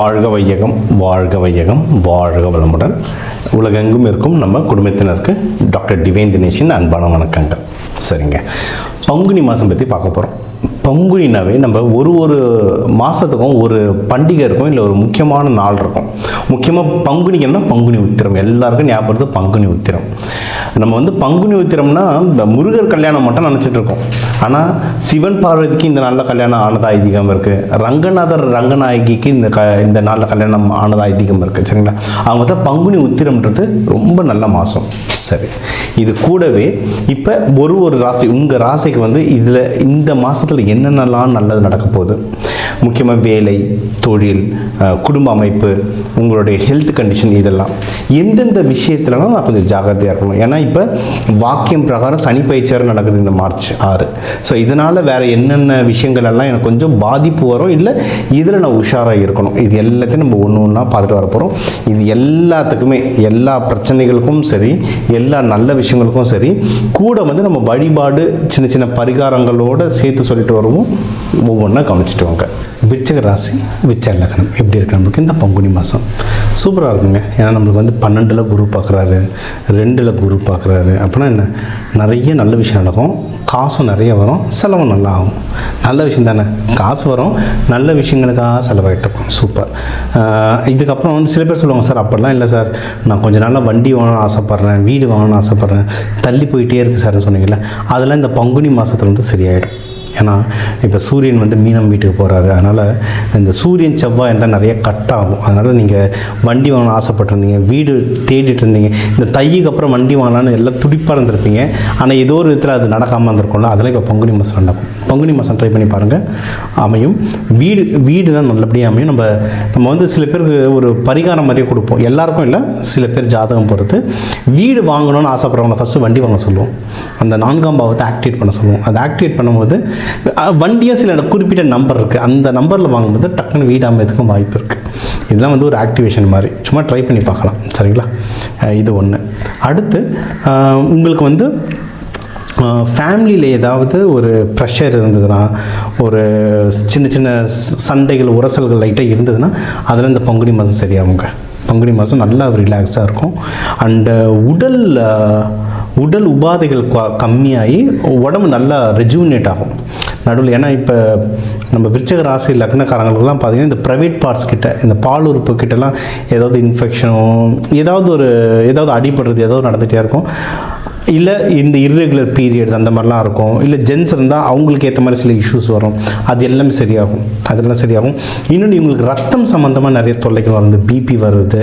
வாழ்க வையகம், வாழ்க வையகம், வாழ்க வளமுடன். உலகெங்கும் இருக்கும் நம்ம குடும்பத்தினருக்கு டாக்டர் டிவைன் தினேஷின் அன்பான வணக்கங்கள். சரிங்க, பங்குனி மாதம் பற்றி பார்க்க போகிறோம். பங்குனினாவே நம்ம ஒரு மாதத்துக்கும் ஒரு பண்டிகை இருக்கும், இல்லை ஒரு முக்கியமான நாள் இருக்கும். முக்கியமாக பங்குனிக்குன்னா பங்குனி உத்திரம், எல்லாருக்கும் ஞாபகப்படுது பங்குனி உத்திரம். நம்ம பங்குனி உத்திரம்னா முருகர் கல்யாணம் மட்டும் நினச்சிட்டு இருக்கோம். ஆனால் சிவன் பார்வதிக்கு இந்த நாளில் கல்யாணம் ஆனதா ஐதீகம் இருக்குது. ரங்கநாதர் ரங்கநாயகிக்கு இந்த நாளில் கல்யாணம் ஆனதா ஐதீகம் இருக்குது. சரிங்களா, அவங்க தான் பங்குனி உத்திரம்ன்றது ரொம்ப நல்ல மாதம். சரி, இது கூடவே இப்போ ஒரு ராசி, உங்கள் ராசிக்கு இதில் இந்த மாதத்தில் என்னென்னலாம் நல்லது நடக்க போகுது, முக்கியமாக வேலை, தொழில், குடும்ப அமைப்பு, உங்களுடைய ஹெல்த் கண்டிஷன், இதெல்லாம் எந்தெந்த விஷயத்துலலாம் நான் கொஞ்சம் ஜாகிரதையாக இருக்கணும். ஏன்னா இப்போ வாக்கியம் பிரகாரம் சனி பயிற்சியார் நடக்குது இந்த மார்ச் 6. ஸோ இதனால் வேறு என்னென்ன விஷயங்கள் எல்லாம் எனக்கு கொஞ்சம் பாதிப்பு வரும், இல்லை இதில் நான் உஷாராக இருக்கணும். இது எல்லாத்தையும் நம்ம ஒன்று ஒன்றா பார்த்துட்டு வர போகிறோம். இது எல்லாத்துக்குமே, எல்லா பிரச்சனைகளுக்கும் சரி, எல்லா நல்ல விஷயங்களுக்கும் சரி, கூட நம்ம வழிபாடு சின்ன சின்ன பரிகாரங்களோடு சேர்த்து சொல்லிட்டு வருவோம். ஒவ்வொன்றா கவனிச்சுட்டு வாங்க. விருச்சிக ராசி, விருச்சிக லக்னம் எப்படி இருக்கு நம்மளுக்கு இந்த பங்குனி மாதம்? சூப்பராக இருக்குங்க. ஏன்னா நம்மளுக்கு 12ல் குரு பார்க்குறாரு, 2ல் குரு பார்க்குறாரு. அப்படின்னா என்ன, நிறைய நல்ல விஷயம் நடக்கும், காசும் நிறைய வரும், செலவும் நல்லா ஆகும். நல்ல விஷயம் தானே, காசு வரும், நல்ல விஷயங்களுக்காக செலவாகிட்டு இருக்கும். சூப்பர். இதுக்கப்புறம் சில பேர் சொல்லுவாங்க, சார் அப்படிலாம் இல்லை சார், நான் கொஞ்சம் நாளாக வண்டி வாங்கணும்னு ஆசைப்பட்றேன், வீடு வாங்கணும்னு ஆசைப்பட்றேன், தள்ளி போயிட்டே இருக்குது சார்னு சொன்னீங்கல்ல, அதெல்லாம் இந்த பங்குனி மாதத்தில் சரியாயிடும். ஏன்னா இப்போ சூரியன் மீனம் வீட்டுக்கு போகிறாரு. அதனால் இந்த சூரியன் செவ்வாய் இருந்தால் நிறைய கட் ஆகும். அதனால் நீங்கள் வண்டி வாங்கணும் ஆசைப்பட்டிருந்தீங்க, வீடு தேடிட்டு இருந்தீங்க, இந்த தைக்கு அப்புறம் வண்டி வாங்கலான்னு எல்லாம் துடிப்பாக இருந்திருப்பீங்க. ஆனால் ஏதோ ஒரு விதத்தில் அது நடக்காமல் இருந்திருக்கும்ல, அதெல்லாம் இப்போ பங்குனி மாதம் நடக்கும். பங்குனி மாதம் ட்ரை பண்ணி பாருங்கள், அமையும். வீடுலாம் நல்லபடியாக அமையும். நம்ம சில பேருக்கு ஒரு பரிகாரம் மாதிரியே கொடுப்போம், எல்லாருக்கும் இல்லை, சில பேர் ஜாதகம் பொறுத்து. வீடு வாங்கணும்னு ஆசைப்படுறவங்க ஃபஸ்ட்டு வண்டி வாங்க சொல்லுவோம், அந்த 4ஆம் பாவத்தை ஆக்டிவேட் பண்ண சொல்லுவோம். அதை ஆக்டிவேட் பண்ணும்போது வண்டியாக சில குறிப்பிட்ட நம்பர் இருக்குது, அந்த நம்பரில் வாங்கும்போது டக்குன்னு வீடு அமையதுக்கும் வாய்ப்பு இருக்குது. இதெல்லாம் ஒரு ஆக்டிவேஷன் மாதிரி, சும்மா ட்ரை பண்ணி பார்க்கலாம். சரிங்களா, இது ஒன்று. அடுத்து உங்களுக்கு ஃபேமிலியில் ஏதாவது ஒரு ப்ரெஷர் இருந்ததுன்னா, ஒரு சின்ன சின்ன சண்டைகள், உரசல்கள் லைட்டாக இருந்ததுன்னா, அதில் இந்த பங்குனி மாதம் சரியாகுங்க. பங்குனி மாதம் நல்லா ரிலாக்ஸாக இருக்கும். அண்டு உடல் உபாதைகள் கம்மியாகி உடம்பு நல்லா ரெஜுவினேட் ஆகும் நடுவில். ஏன்னா இப்போ நம்ம விருச்சிக ராசி லக்னக்காரங்களுக்கெல்லாம் பார்த்திங்கன்னா, இந்த ப்ரைவேட் பார்ட்ஸ் கிட்ட, இந்த பால் உறுப்பு கிட்டலாம் ஏதாவது இன்ஃபெக்ஷனோ, ஏதாவது அடிபடுறது ஏதாவது நடந்துகிட்டே இருக்கும். இல்லை இந்த இர்ரெகுலர் பீரியட்ஸ் அந்த மாதிரிலாம் இருக்கும். இல்லை ஜென்ஸ் இருந்தால் அவங்களுக்கு ஏற்ற மாதிரி சில இஷ்யூஸ் வரும், அது எல்லாமே சரியாகும். அதெல்லாம் சரியாகும். இன்னொன்று, இவங்களுக்கு ரத்தம் சம்மந்தமாக நிறைய தொல்லைகள் வருது, பிபி வருது,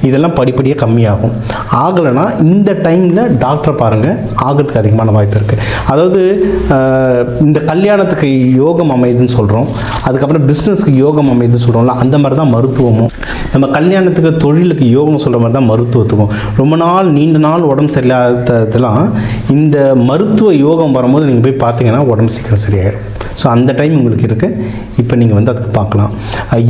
இதெல்லாம் படிப்படியாக கம்மியாகும். ஆகலைன்னா இந்த டைமில் டாக்டரை பாருங்கள், ஆகிறதுக்கு அதிகமான வாய்ப்பு இருக்குது. அதாவது இந்த கல்யாணத்துக்கு யோகம் அமைதுன்னு சொல்கிறோம், அதுக்கப்புறம் பிஸ்னஸ்க்கு யோகம் அமைதுன்னு சொல்கிறோம்ல, அந்த மாதிரி தான் மருத்துவமும். நம்ம கல்யாணத்துக்கு, தொழிலுக்கு யோகம் சொல்கிற மாதிரி தான் மருத்துவத்துக்கும். ரொம்ப நாள் நீண்ட நாள் உடம்பு சரியில்லாத இதெல்லாம் இந்த மருத்துவ யோகம் வரும்போது நீங்கள் போய் பார்த்தீங்கன்னா உடம்பு சீக்கிரம் சரியாயிடும். ஸோ அந்த டைம் உங்களுக்கு இருக்குது. இப்போ நீங்கள் அதுக்கு பார்க்கலாம்.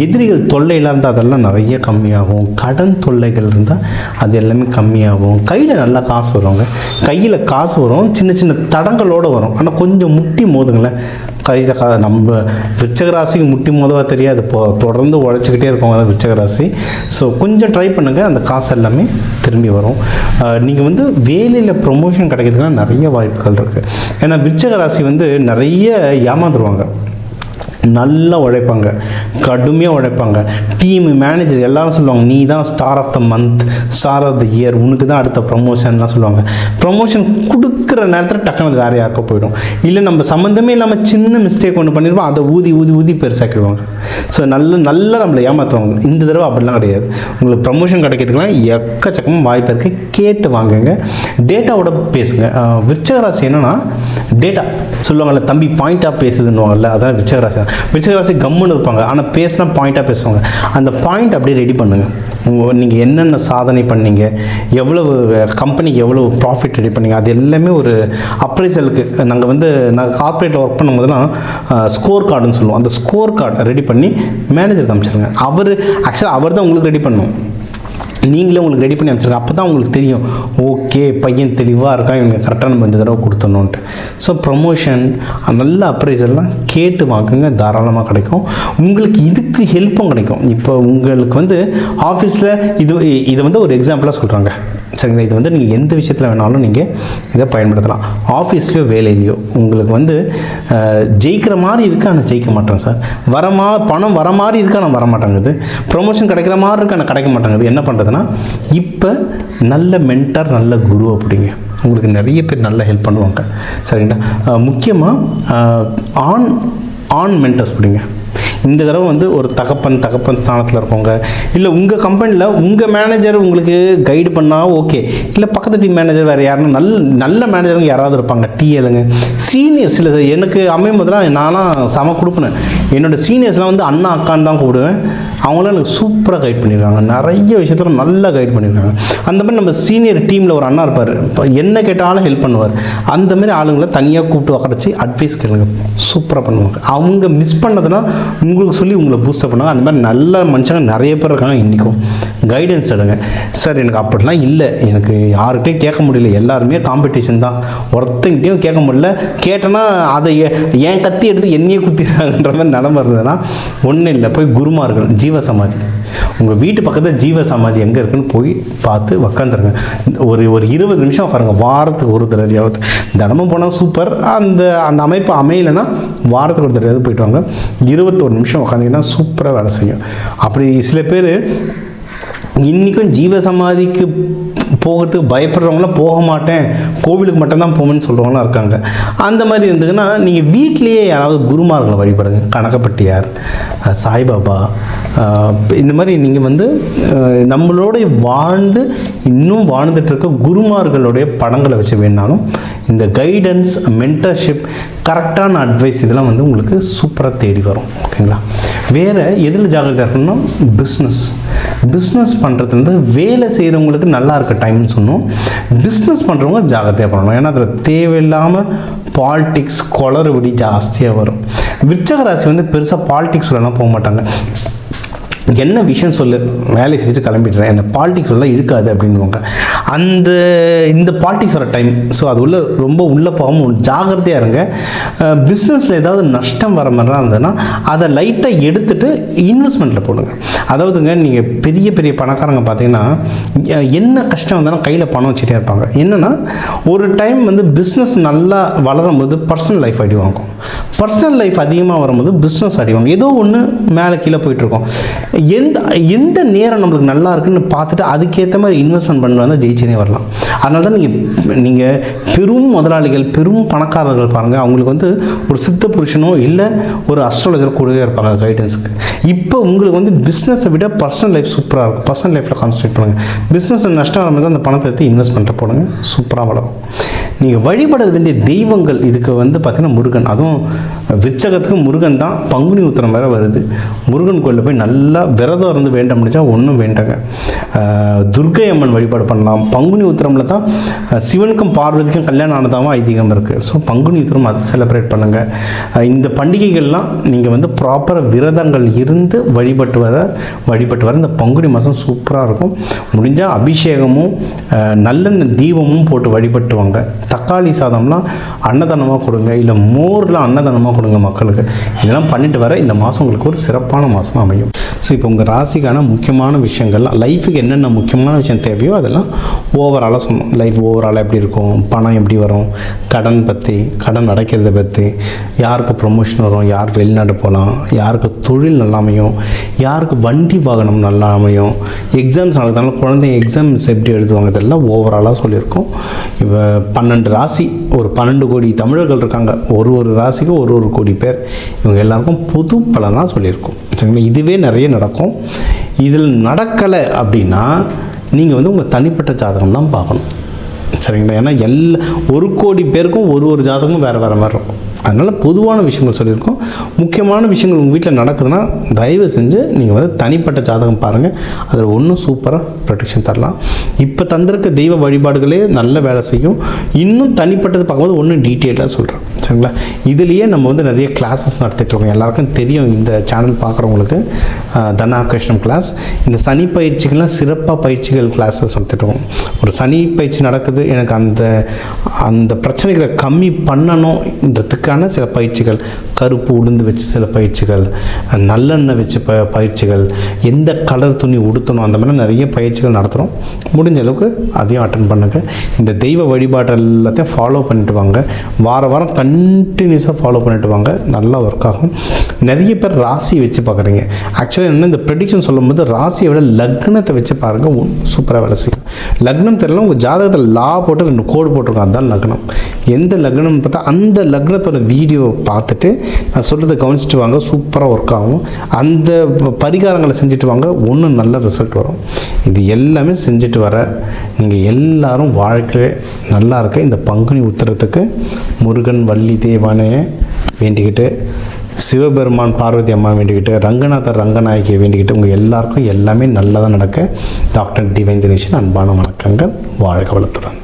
எதிரிகள் தொல்லையில் இருந்தால் அதெல்லாம் நிறைய கம்மியாகும். கடன் தொல்லைகள் இருந்தால் அது எல்லாமே கம்மியாகும். கையில் நல்லா காசு வருவாங்க, கையில் காசு வரும், சின்ன சின்ன தடங்களோடு வரும். ஆனால் கொஞ்சம் முட்டி மோதுங்களேன் கையில். நம்ம விருச்சிக ராசிக்கு முட்டி மோதவா தெரியாது, இப்போ தொடர்ந்து உழைச்சிக்கிட்டே இருக்கவங்க தான் விருச்சிக ராசி. ஸோ கொஞ்சம் ட்ரை பண்ணுங்கள், அந்த காசு எல்லாமே திரும்பி வரும். நீங்கள் வேலையில் ப்ரொமோஷன் கிடைக்கிறதுக்குலாம் நிறைய வாய்ப்புகள் இருக்குது. ஏன்னா விருச்சிக ராசி நிறைய ஏமாந்துருவாங்க, நல்லா உழைப்பாங்க, கடுமையாக உழைப்பாங்க. டீம் மேனேஜர் எல்லாரும் சொல்லுவாங்க, நீ தான் star of the month, star of the year, உனக்கு தான் அடுத்த ப்ரமோஷன்லாம் சொல்லுவாங்க. ப்ரமோஷன் கொடுக்குற நேரத்தில் டக்குனு வேறு யாருக்கோ போயிடும். இல்லை நம்ம சம்மந்தமே இல்லாமல் சின்ன மிஸ்டேக் ஒன்று பண்ணிடுவோம், அதை ஊதி பெருசாக்கிடுவாங்க. ஸோ நல்லா நம்மளை ஏமாற்றுவாங்க. இந்த தடவை அப்படிலாம் கிடையாது. உங்களுக்கு ப்ரமோஷன் கிடைக்கிறதுக்குலாம் எக்கச்சக்கமாக வாய்ப்பு இருக்குது. கேட்டு வாங்குங்க, டேட்டாவோட பேசுங்க. விருச்சிக ராசி என்னென்னா டேட்டா சொல்லுவாங்கள்ல, தம்பி பாயிண்ட்டாக பேசுதுன்னுவாங்கல்ல, அதான் விருச்சிக ராசி. விருச்சிக ராசி கம்முன்னு இருப்பாங்க, ஆனால் பேசினா பாயிண்ட்டாக பேசுவாங்க. அந்த பாயிண்ட் அப்படியே ரெடி பண்ணுங்கள். நீங்கள் என்னென்ன சாதனை பண்ணீங்க, எவ்வளவு கம்பெனிக்கு எவ்வளோ ப்ராஃபிட் ரெடி பண்ணீங்க, அது எல்லாமே ஒரு அப்ரைசலுக்கு. நாங்கள் கார்ப்பரேட்டில் ஒர்க் பண்ணும்போதெல்லாம் ஸ்கோர் கார்டுன்னு சொல்லுவோம். அந்த ஸ்கோர் கார்டு ரெடி பண்ணி மேனேஜருக்கு அனுப்பிச்சிருங்க. அவர் தான் உங்களுக்கு ரெடி பண்ணணும். நீங்களே உங்களுக்கு ரெடி பண்ணி அமைச்சிருங்க. அப்போ தான் உங்களுக்கு தெரியும், ஓகே பையன் தெளிவாக இருக்கான், இவங்க கரெக்டாக நம்ம இந்த தடவை கொடுத்துடணுன்ட்டு. ஸோ ப்ரமோஷன் நல்ல அப்ரைசர்லாம் கேட்டு வாங்குங்க, தாராளமாக கிடைக்கும். உங்களுக்கு இதுக்கு ஹெல்ப்பும் கிடைக்கும். இப்போ உங்களுக்கு வந்து ஆஃபீஸில் இதை வந்து ஒரு எக்ஸாம்பிளாக சொல்கிறாங்க, சரிங்களா? இது வந்து நீங்கள் எந்த விஷயத்தில் வேணாலும் நீங்கள் இதை பயன்படுத்தலாம். ஆஃபீஸ்லையோ வேலையிலையோ உங்களுக்கு வந்து ஜெயிக்கிற மாதிரி இருக்குது, ஆனால் ஜெயிக்க மாட்டேன் சார். பணம் வர மாதிரி இருக்குது, ஆனால் வரமாட்டேங்குது. ப்ரொமோஷன் கிடைக்கிற மாதிரி இருக்குது, ஆனால் கிடைக்க மாட்டேங்குது. என்ன பண்ணுறதுன்னா, இப்போ நல்ல மென்டர், நல்ல குரு அப்படிங்க உங்களுக்கு நிறைய பேர் நல்லா ஹெல்ப் பண்ணுவாங்க, சரிங்களா? முக்கியமாக ஆண் மென்டர்ஸ் அப்படிங்க. இந்த தடவை வந்து ஒரு தகப்பன் ஸ்தானத்தில் இருக்கவங்க, இல்லை உங்கள் கம்பெனியில் உங்கள் மேனேஜர் உங்களுக்கு கைடு பண்ணால் ஓகே, இல்லை பக்கத்து டீம் மேனேஜர் வேறு யாருன்னா நல்ல மேனேஜருங்க யாராவது இருப்பாங்க, டிஎலுங்க சீனியர். சில எனக்கு அமையும் போதெல்லாம் நானும் செம கொடுப்பேன். என்னோடய சீனியர்ஸ்லாம் வந்து அண்ணா அக்கான்னு தான் கூப்பிடுவேன். அவங்களாம் எனக்கு சூப்பராக கைட் பண்ணியிருக்காங்க, நிறைய விஷயத்தில் நல்லா கைட் பண்ணியிருக்காங்க. அந்த மாதிரி நம்ம சீனியர் டீமில் ஒரு அண்ணா இருப்பார், என்ன கேட்டாலும் ஹெல்ப் பண்ணுவார். அந்த மாதிரி ஆளுங்களை தனியாக கூப்பிட்டு உட்காரச்சி அட்வைஸ் கேளுங்க, சூப்பராக பண்ணுவாங்க. அவங்க மிஸ் பண்ணதுன்னா உங்களுக்கு சொல்லி உங்களை பூஸ்டப் பண்ணாங்க. அந்த மாதிரி நல்ல மனுஷங்க நிறைய பேர் இருக்காங்க. இன்றைக்கும் கைடன்ஸ் எடுங்க. சார் எனக்கு அப்படிலாம் இல்லை, எனக்கு யார்கிட்டையும் கேட்க முடியல, எல்லாருமே காம்படிஷன் தான், ஒருத்தங்கிட்டையும் கேட்க முடியல, கேட்டேன்னா அதை ஏன் கத்தி எடுத்து என்னையே குத்திடுறாங்கன்ற மாதிரி நிலம இருந்ததுன்னா ஒன்றும் இல்லை, போய் குருமார்கள் ஜீவசமாதி, உங்கள் வீட்டு பக்கத்தில் ஜீவசமாதி எங்கே இருக்குன்னு போய் பார்த்து உக்காந்துருங்க. ஒரு 20 நிமிஷம் உட்காருங்க, வாரத்துக்கு ஒரு தடவையாவது. தினமும் போனால் சூப்பர், அந்த அமைப்பு அமையலைன்னா வாரத்துக்கு ஒரு தடவையாவது போயிட்டு வாங்க. 21 நிமிஷம் உட்காந்திங்கன்னா சூப்பராக வேலை செய்யும். அப்படி சில பேர் இன்றைக்கும் ஜீவசமாதிக்கு போகிறதுக்கு பயப்படுறவங்களாம் போக மாட்டேன், கோவிலுக்கு மட்டும்தான் போவேன்னு சொல்கிறவங்களாம் இருக்காங்க. அந்த மாதிரி இருந்ததுன்னா நீங்கள் வீட்டிலேயே யாராவது குருமார்களை வழிபடுங்க. கனகப்பட்டியார், சாய்பாபா, இந்த மாதிரி நீங்கள் வந்து நம்மளோடைய இன்னும் வாழ்ந்துட்டு இருக்க குருமார்களுடைய படங்களை வச்சு வேணாலும் இந்த கைடன்ஸ், மென்டர்ஷிப், கரெக்டான அட்வைஸ் இதெல்லாம் வந்து உங்களுக்கு சூப்பராக தேடி வரும். ஓகேங்களா? வேறு எதில் ஜாகிரதையாக இருக்கணும்னா பிஸ்னஸ் பண்ணுறது வந்து வேலை செய்கிறவங்களுக்கு நல்லா இருக்க டைம்னு சொன்னோம். பிஸ்னஸ் பண்ணுறவங்க ஜாகிரதையாக பண்ணணும். ஏன்னா அதில் தேவையில்லாமல் பாலிடிக்ஸ் குளறுபடி ஜாஸ்தியாக வரும். விருச்சிக ராசி வந்து பெருசாக பாலிடிக்ஸ் சொல்லலாம் போக மாட்டாங்க. என்ன விஷயம் சொல்லு, வேலையை செஞ்சுட்டு கிளம்பிடுறேன், என்ன பாலிடிக்ஸ் எல்லாம் இழுக்காது அப்படின்வாங்க. இந்த பாலிடிக்ஸ் வர டைம். ஸோ அது ரொம்ப உள்ளே போகாமல் ஜாகிரதையாக இருங்க. பிஸ்னஸில் ஏதாவது நஷ்டம் வர மாதிரிலாம் இருந்ததுன்னா அதை லைட்டாக எடுத்துகிட்டு இன்வெஸ்ட்மெண்ட்டில் போடுங்க. அதாவதுங்க, நீங்கள் பெரிய பெரிய பணக்காரங்க பார்த்தீங்கன்னா என்ன கஷ்டம் வந்தாலும் கையில் பணம் வச்சுட்டே இருப்பாங்க. என்னென்னா ஒரு டைம் வந்து பிஸ்னஸ் நல்லா வளரும் போது பர்சனல் லைஃப் அடி வாங்கும், பர்சனல் லைஃப் அதிகமாக வரும்போது பிஸ்னஸ் அடி வாங்கும். ஏதோ ஒன்று மேலே கீழே போயிட்டுருக்கோம். எந்த நேரம் நம்மளுக்கு நல்லா இருக்குன்னு பார்த்துட்டு அதுக்கேற்ற மாதிரி இன்வெஸ்ட்மெண்ட் பண்ணி வந்தால் ஜெயிச்சனே வரலாம். அதனால தான் நீங்கள் பெரும் முதலாளிகள், பெரும் பணக்காரர்கள் பாருங்கள், அவங்களுக்கு வந்து ஒரு சித்த புருஷனோ இல்லை ஒரு அஸ்ட்ராலஜர் கூடவே இருப்பாங்க கைடன்ஸுக்கு. இப்போ உங்களுக்கு வந்து பிஸ்னஸை விட பர்சனல் லைஃப் சூப்பராக இருக்கும். பர்சனல் லைஃப்பில் கான்சன்ட்ரேட் பண்ணுங்கள். பிஸ்னஸ் நஷ்டம் வரும்போது அந்த பணத்தை எடுத்து இன்வெஸ்ட்மெண்ட்டில் போடுங்க, சூப்பராக வளரும். நீங்கள் வழிபட வேண்டிய தெய்வங்கள் இதுக்கு வந்து பார்த்திங்கன்னா முருகன். அதுவும் விருச்சகத்துக்கு முருகன் தான். பங்குனி உத்திரம் வேறு வருது. முருகன் கோயிலில் போய் நல்லா விரதம் இருந்து வேண்ட முடிஞ்சால் ஒன்றும் வேண்டாங்க. துர்க்கை அம்மன் வழிபாடு பண்ணலாம். பங்குனி உத்திரமில் தான் சிவனுக்கும் பார்வதிக்கும் கல்யாணம் ஆனதாகவும் ஐதீகம் இருக்குது. ஸோ பங்குனி உத்திரம் அது செலிப்ரேட் பண்ணுங்கள். இந்த பண்டிகைகள்லாம் நீங்கள் வந்து ப்ராப்பராக விரதங்கள் இருந்து வழிபட்டு வர இந்த பங்குனி மாதம் சூப்பராக இருக்கும். முடிஞ்சால் அபிஷேகமும் நல்லெண்ணெய் தீபமும் போட்டு வழிபட்டுவாங்க. தக்காளி சாதம்லாம் அன்னதானமாக கொடுங்க, இல்லை மோர்லாம் அன்னதானமாக கொடுங்க மக்களுக்கு. இதெல்லாம் பண்ணிட்டு வர இந்த மாதம் உங்களுக்கு ஒரு சிறப்பான மாதமாக அமையும். ஸோ இப்போ உங்கள் ராசிக்கான முக்கியமான விஷயங்கள்லாம், லைஃபுக்கு என்னென்ன முக்கியமான விஷயம் தேவையோ அதெல்லாம் ஓவராலாக சொன்னோம். லைஃப் ஓவராலாக எப்படி இருக்கும், பணம் எப்படி வரும், கடன் அடைக்கிறத பற்றி, யாருக்கு ப்ரொமோஷன் வரும், யார் வெளிநாடு போகலாம், யாருக்கு தொழில் நல்லா அமையும், யாருக்கு வண்டி வாகனம் நல்லா அமையும், எக்ஸாம்ஸ் நடக்கிறதுனால குழந்தைங்க எக்ஸாம்ஸ் எப்படி எழுதுவாங்க, இதெல்லாம் ஓவராலாக சொல்லியிருக்கோம். இப்போ 12 ராசி, ஒரு 12 கோடி தமிழர்கள் இருக்காங்க. ஒரு ராசிக்கு ஒரு கோடி பேர். இவங்க எல்லாருக்கும் பொது பலனாக சொல்லியிருக்கோம். சரிங்களா? இதுவே நிறைய நடக்கும். இதில் நடக்கலை அப்படின்னா நீங்கள் வந்து உங்கள் தனிப்பட்ட ஜாதகம் தான் பார்க்கணும். சரிங்களா? ஏன்னா 1 கோடி பேருக்கும் ஒரு ஜாதகமும் வேறு மாதிரி இருக்கும். அதனால் பொதுவான விஷயங்கள் சொல்லியிருக்கோம். முக்கியமான விஷயங்கள் உங்கள் வீட்டில் நடக்குதுன்னா தயவு செஞ்சு நீங்கள் வந்து தனிப்பட்ட ஜாதகம் பாருங்கள். அதில் ஒன்றும் சூப்பராக ப்ரொடெக்ஷன் தரலாம். இப்போ தந்திருக்க தெய்வ வழிபாடுகளே நல்ல வேலை செய்யும். இன்னும் தனிப்பட்டது பார்க்கும்போது ஒன்றும் டீட்டெயிலாக சொல்கிறேன், சரிங்களா? இதுலேயே நம்ம வந்து நிறைய கிளாஸஸ் நடத்திட்டுருக்கோம். எல்லாருக்கும் தெரியும், இந்த சேனல் பார்க்குறவங்களுக்கு தனாகர்ஷணம் கிளாஸ், இந்த சனி பயிற்சிகள்லாம் சிறப்பாக பயிற்சிகள் கிளாஸஸ் நடத்திட்டுருக்கோம். ஒரு சனி பயிற்சி நடக்குது, எனக்கு அந்த பிரச்சனைகளை கம்மி பண்ணணுன்றதுக்கான சில பயிற்சிகள், கருப்பு உளுந்து வச்சு சில பயிற்சிகள், நல்லெண்ணெய் வச்சு பயிற்சிகள், எந்த கலர் துணி உடுத்தணும், அந்த மாதிரி நிறைய பயிற்சிகள் நடத்துகிறோம். முடிஞ்ச அளவுக்கு அதையும் அட்டன் பண்ணுங்க. இந்த தெய்வ வழிபாடு எல்லாத்தையும் ஃபாலோ பண்ணிட்டு வாங்க. வாரம் கண்டினியூஸாக ஃபாலோ பண்ணிட்டு வாங்க. நல்லா ஒர்க் ஆகும். நிறைய பேர் ராசி வச்சு பார்க்குறீங்க. ஆக்சுவலாக என்ன, இந்த ப்ரெடிக்ஷன் சொல்லும்போது ராசியை விட லக்னத்தை வச்சு பாருங்கள், சூப்பராக வேலை செய்யும். லக்னம் தெரியல, உங்கள் ஜாதகத்தில் லா போட்டு 2 கோடு போட்டிருக்கோம், அதுதான் லக்னம். எந்த லக்னம்னு பார்த்தா அந்த லக்னத்தோட வீடியோ பார்த்துட்டு நான் சொல்கிறத கவனிச்சுட்டு வாங்க, சூப்பராக ஒர்க் ஆகும். அந்த பரிகாரங்களை செஞ்சுட்டு வாங்க, ஒன்றும் நல்ல ரிசல்ட் வரும். இது எல்லாமே செஞ்சுட்டு வர நீங்கள் எல்லாரும் வாழ்க்கை நல்லா இருக்க இந்த பங்குனி உத்திரத்துக்கு முருகன் வள்ளி தேவானையை வேண்டிக்கிட்டு, சிவபெருமான் பார்வதி அம்மா வேண்டிக்கிட்டு, ரங்கநாதர் ரங்கநாயகியை வேண்டிக்கிட்டு, உங்கள் எல்லாருக்கும் எல்லாமே நல்லதாக நடக்க டாக்டர் டிவைன் தினேஷன் அன்பான வணக்கங்கள். வாழ்க வளத்துடன்.